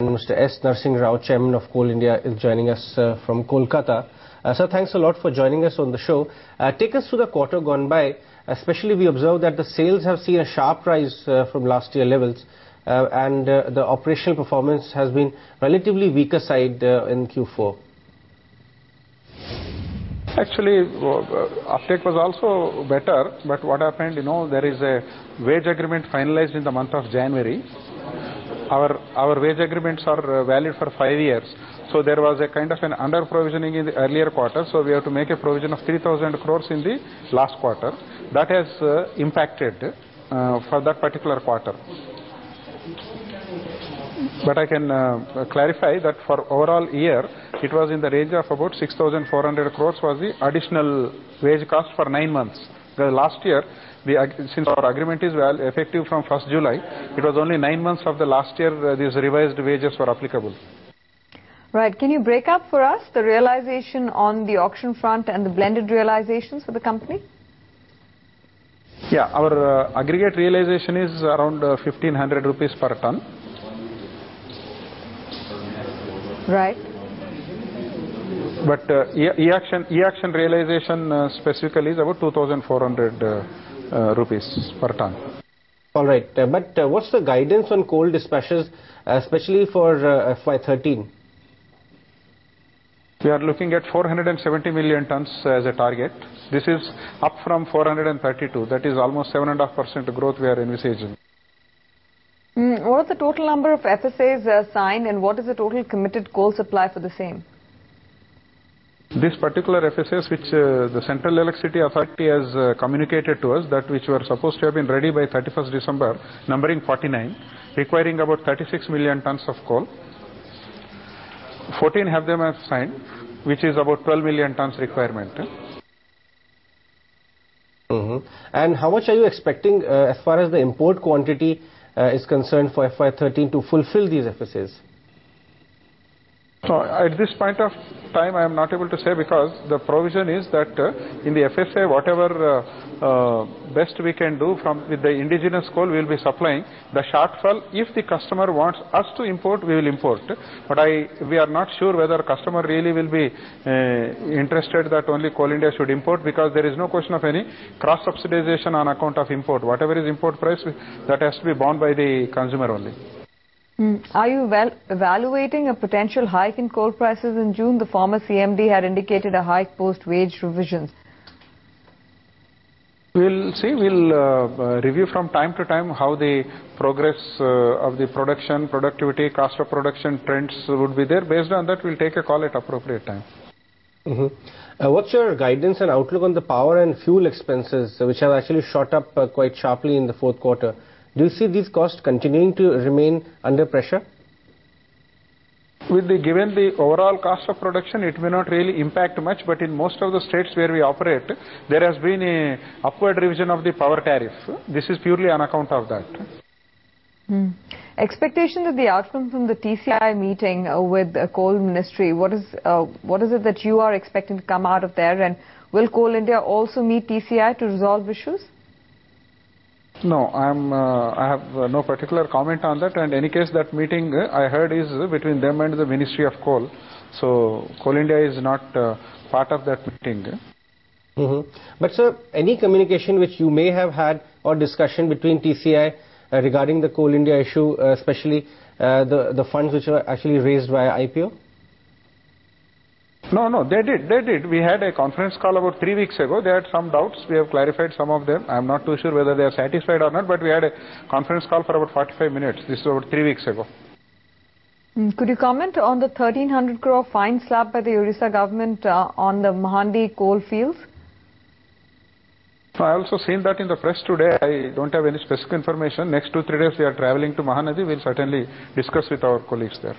Mr. S. Narsingh Rao, Chairman of Coal India, is joining us from Kolkata. Sir, thanks a lot for joining us on the show. Take us through the quarter gone by. Especially, we observe that the sales have seen a sharp rise from last year levels, and the operational performance has been relatively weaker side in Q4. Actually, uptake was also better, but what happened, there is a wage agreement finalized in the month of January. Our wage agreements are valid for 5 years. So there was a kind of an under provisioning in the earlier quarter. So we have to make a provision of 3,000 crores in the last quarter. That has impacted for that particular quarter. But I can clarify that for overall year, it was in the range of about 6,400 crores was the additional wage cost for 9 months. The last year, since our agreement is effective from 1st July, it was only 9 months of the last year these revised wages were applicable. Right. Can you break up for us the realization on the auction front and the blended realizations for the company? Yeah, our aggregate realization is around 1,500 rupees per ton. Right. But e-auction realization specifically is about 2,400 rupees per ton. All right. But what's the guidance on coal dispatches, especially for FY13? We are looking at 470 million tons as a target. This is up from 432. That is almost 7.5% growth we are envisaging. What is the total number of FSAs signed, and what is the total committed coal supply for the same? This particular FSAs which the Central Electricity Authority has communicated to us, that which were supposed to have been ready by 31st December, numbering 49, requiring about 36 million tons of coal. 14 have them have signed, which is about 12 million tons requirement. And how much are you expecting as far as the import quantity is concerned for FY13 to fulfill these FSAs? So at this point of time, I am not able to say, because the provision is that in the FSA, whatever best we can do with the indigenous coal, we will be supplying. The shortfall, if the customer wants us to import, we will import. But we are not sure whether customer really will be interested that only Coal India should import, because there is no question of any cross subsidization on account of import. Whatever is import price, that has to be borne by the consumer only. Are you evaluating a potential hike in coal prices in June? The former CMD had indicated a hike post-wage revisions. We'll see. We'll review from time to time how the progress of the production, productivity, cost of production trends would be there. Based on that, we'll take a call at appropriate time. What's your guidance and outlook on the power and fuel expenses, which have actually shot up quite sharply in the fourth quarter? Do you see these costs continuing to remain under pressure? Given the overall cost of production, it may not really impact much, but in most of the states where we operate, there has been a upward revision of the power tariff. This is purely on account of that. Expectations of the outcome from the TCI meeting with the Coal Ministry, what is it that you are expecting to come out of there, and will Coal India also meet TCI to resolve issues? No, I have no particular comment on that. And in any case, that meeting I heard is between them and the Ministry of Coal. So Coal India is not part of that meeting. But sir, any communication which you may have had or discussion between TCI regarding the Coal India issue, especially the funds which were actually raised via IPO? No, they did. We had a conference call about 3 weeks ago. They had some doubts. We have clarified some of them. I am not too sure whether they are satisfied or not, but we had a conference call for about 45 minutes. This is about 3 weeks ago. Could you comment on the 1,300 crore fine slapped by the Orissa government on the Mahandi coal fields? I also seen that in the press today. I don't have any specific information. Next 2-3 days we are traveling to Mahanadi. We'll certainly discuss with our colleagues there.